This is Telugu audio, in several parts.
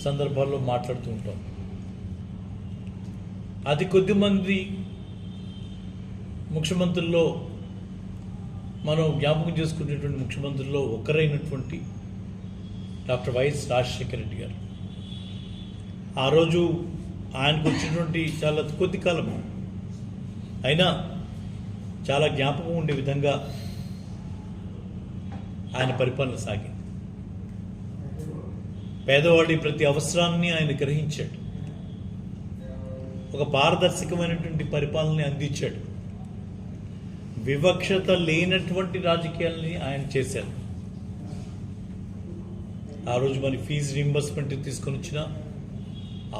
సందర్భాల్లో మాట్లాడుతూ ఉంటాం. అతి కొద్దిమంది ముఖ్యమంత్రుల్లో మనం జ్ఞాపకం చేసుకునేటువంటి ముఖ్యమంత్రుల్లో ఒకరైనటువంటి డాక్టర్ వైఎస్ రాజశేఖర రెడ్డి గారు. ఆ రోజు ఆయనకు వచ్చినటువంటి చాలా కొద్ది కాలం అయినా చాలా జ్ఞాపకం ఉండే విధంగా ఆయన పరిపాలన సాగింది. పేదవాడి ప్రతి అవసరాన్ని ఆయన గ్రహించాడు. ఒక పారదర్శకమైనటువంటి పరిపాలనని అందించాడు. వివక్షత లేనటువంటి రాజకీయాలని ఆయన చేశారు. ఆ రోజు మరి ఫీజు రీంబర్స్మెంట్ తీసుకొని వచ్చిన,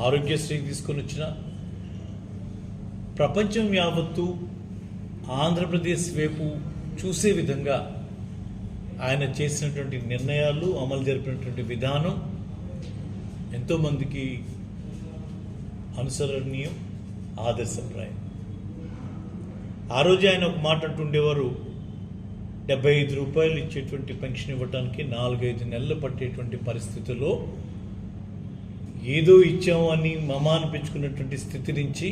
ఆరోగ్యశ్రీ తీసుకొని వచ్చిన, ప్రపంచం యావత్తు ఆంధ్రప్రదేశ్ వైపు చూసే విధంగా ఆయన చేసినటువంటి నిర్ణయాలు, అమలు జరిపినటువంటి విధానం ఎంతోమందికి అనుసరణీయం, ఆదర్శప్రాయం. ఆ రోజు ఆయన ఒక మాట అంటుండేవారు, 75 రూపాయలు ఇచ్చేటువంటి పెన్షన్ ఇవ్వడానికి 4-5 నెలలు పట్టేటువంటి పరిస్థితుల్లో ఏదో ఇచ్చాము అని అనిపించుకున్నటువంటి స్థితి నుంచి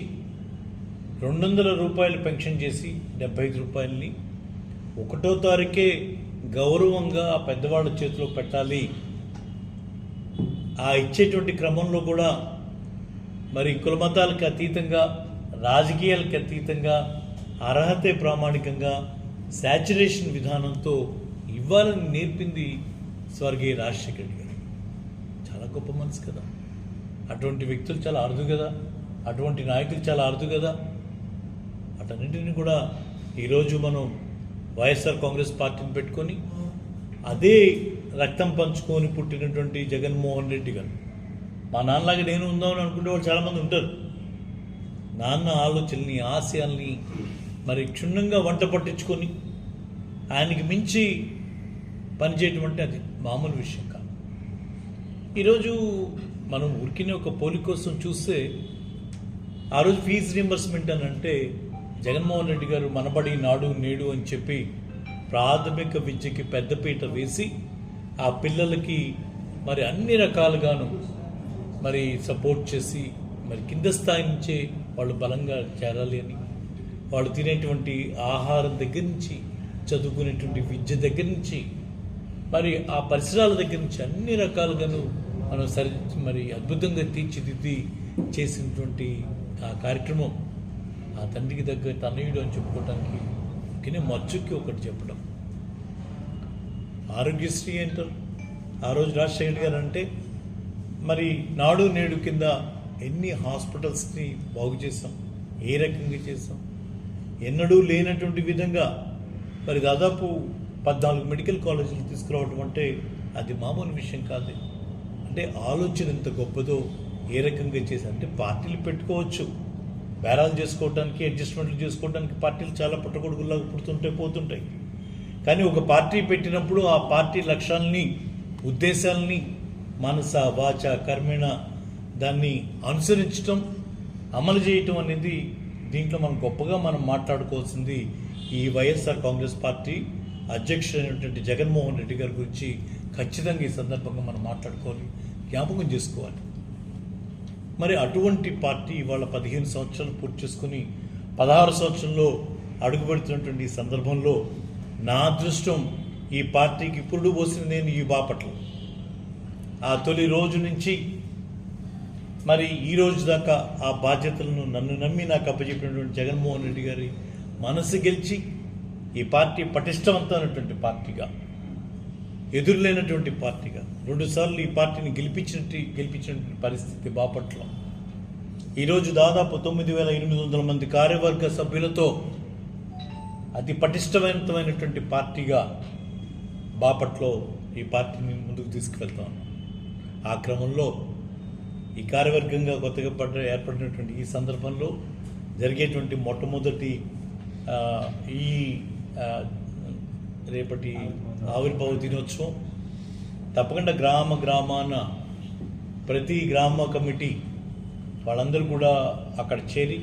200 రూపాయలు పెన్షన్ చేసి 75 రూపాయలని 1వ తారీఖే గౌరవంగా ఆ పెద్దవాళ్ళ చేతిలో పెట్టాలి. ఆ ఇచ్చేటువంటి క్రమంలో కూడా మరి కులమతాలకు అతీతంగా, రాజకీయాలకు అతీతంగా, అర్హతే ప్రామాణికంగా శాచ్యురేషన్ విధానంతో ఇవ్వాలని నేర్పింది స్వర్గీయ రాజశేఖర రెడ్డి గారు. చాలా గొప్ప మనసు కదా. అటువంటి వ్యక్తులు చాలా అరుదు కదా, అటువంటి నాయకులు చాలా అరుదు కదా. అటన్నింటినీ కూడా ఈరోజు మనం వైఎస్ఆర్ కాంగ్రెస్ పార్టీని పెట్టుకొని అదే రక్తం పంచుకొని పుట్టినటువంటి జగన్మోహన్ రెడ్డి గారు, మా నాన్నలాగా నేను ఉందామని అనుకునే వాళ్ళు చాలామంది ఉంటారు. నాన్న ఆలోచనల్ని, ఆశయాల్ని మరి క్షుణ్ణంగా వంట పట్టించుకొని ఆయనకి మించి పనిచేయటం అంటే అది మామూలు విషయం కాదు. ఈరోజు మనం ఉరికినే ఒక పోలిక కోసం చూస్తే ఆ రోజు ఫీజు రీంబర్స్మెంట్ అని అంటే జగన్మోహన్ రెడ్డి గారు మనబడి నాడు నేడు అని చెప్పి ప్రాథమిక విద్యకి పెద్దపీట వేసి ఆ పిల్లలకి మరి అన్ని రకాలుగాను మరి సపోర్ట్ చేసి మరి కింద స్థాయి నుంచే వాళ్ళు బలంగా చేరాలి అని, వాళ్ళు తినేటువంటి ఆహారం దగ్గర నుంచి, చదువుకునేటువంటి విద్య దగ్గర నుంచి, మరి ఆ పరిసరాల దగ్గర నుంచి అన్ని రకాలుగాను మనం మరి అద్భుతంగా తీర్చిదిద్ది చేసినటువంటి ఆ కార్యక్రమం ఆ తండ్రికి దగ్గర తనయుడు అని చెప్పుకోవడానికి కానీ మచ్చుకి ఒకటి చెప్పడం. ఆరోగ్యశ్రీ అంటారు. ఆ రోజు రాజశేఖర్ గారు అంటే మరి నాడు నేడు కింద ఎన్ని హాస్పిటల్స్ని బాగు చేసాం, ఏ రకంగా చేసాం, ఎన్నడూ లేనటువంటి విధంగా మరి దాదాపు 14 మెడికల్ కాలేజీలు తీసుకురావడం అంటే అది మామూలు విషయం కాదు. అంటే ఆలోచన ఎంత గొప్పదో, ఏ రకంగా చేసి అంటే పార్టీలు పెట్టుకోవచ్చు, బేరాలు చేసుకోవడానికి, అడ్జస్ట్మెంట్లు చేసుకోవడానికి పార్టీలు చాలా పుట్టగొడుగుల్లాగా పుడుతుంటాయి, పోతుంటాయి. కానీ ఒక పార్టీ పెట్టినప్పుడు ఆ పార్టీ లక్ష్యాలని, ఉద్దేశాలని మనస వాచ కర్మేణ దాన్ని అనుసరించటం, అమలు చేయటం అనేది దీంట్లో మనం గొప్పగా మనం మాట్లాడుకోవాల్సింది ఈ వైఎస్ఆర్ కాంగ్రెస్ పార్టీ అధ్యక్షుడైనటువంటి జగన్మోహన్ రెడ్డి గారి గురించి ఖచ్చితంగా ఈ సందర్భంగా మనం మాట్లాడుకోవాలి, జ్ఞాపకం చేసుకోవాలి. మరి అటువంటి పార్టీ ఇవాళ 15 సంవత్సరాలు పూర్తి చేసుకుని 16 సంవత్సరంలో అడుగుపెడుతున్నటువంటి ఈ సందర్భంలో నా అదృష్టం ఈ పార్టీకి ఇప్పుడు పోసింది నేను ఈ బాపట్ల. ఆ తొలి రోజు నుంచి మరి ఈ రోజు దాకా ఆ బాధ్యతలను నన్ను నమ్మి నాకు అప్పచెప్పినటువంటి జగన్మోహన్ రెడ్డి గారి మనసు గెలిచి ఈ పార్టీ పటిష్టవంతమైనటువంటి పార్టీగా, ఎదురులేనటువంటి పార్టీగా 2 సార్లు ఈ పార్టీని గెలిపించినటువంటి పరిస్థితి బాపట్ల. ఈరోజు దాదాపు 9,800 మంది కార్యవర్గ సభ్యులతో అతి పటిష్టవంతమైనటువంటి పార్టీగా బాపట్లో ఈ పార్టీని ముందుకు తీసుకువెళ్తాం. ఆ క్రమంలో ఈ కార్యవర్గంగా కొత్తగా ఏర్పడినటువంటి ఈ సందర్భంలో జరిగేటువంటి మొట్టమొదటి ఈ రేపటి ఆవిర్భావ దినోత్సవం తప్పకుండా గ్రామాన ప్రతి గ్రామ కమిటీ వాళ్ళందరూ కూడా అక్కడ చేరి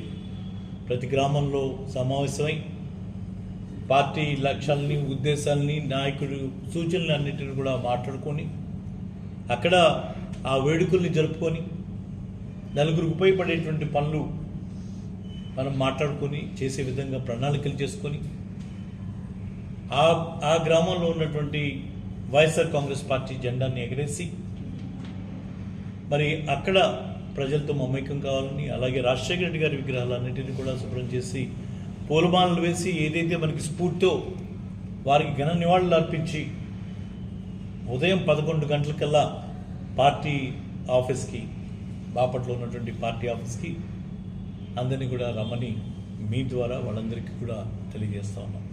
ప్రతి గ్రామంలో సమావేశమై పార్టీ లక్ష్యాలని, ఉద్దేశాలని, నాయకుడు సూచనలు అన్నింటిని కూడా మాట్లాడుకొని అక్కడ ఆ వేడుకల్ని జరుపుకొని నలుగురికి ఉపయోగపడేటువంటి పనులు మనం మాట్లాడుకొని చేసే విధంగా ప్రణాళికలు చేసుకొని ఆ గ్రామంలో ఉన్నటువంటి వైఎస్ఆర్ కాంగ్రెస్ పార్టీ జెండాన్ని ఎగరేసి మరి అక్కడ ప్రజలతో మమేకం కావాలని, అలాగే రాజశేఖర రెడ్డి గారి విగ్రహాలన్నింటినీ కూడా శుభ్రం చేసి పూలమాలలు వేసి ఏదైతే మనకి స్ఫూర్తితో వారికి ఘన నివాళులు అర్పించి ఉదయం 11 గంటలకల్లా పార్టీ ఆఫీస్కి, బాపట్లో ఉన్నటువంటి పార్టీ ఆఫీస్కి అందరినీ కూడా రమ్మని మీ ద్వారా వాళ్ళందరికీ కూడా తెలియజేస్తా ఉన్నాం.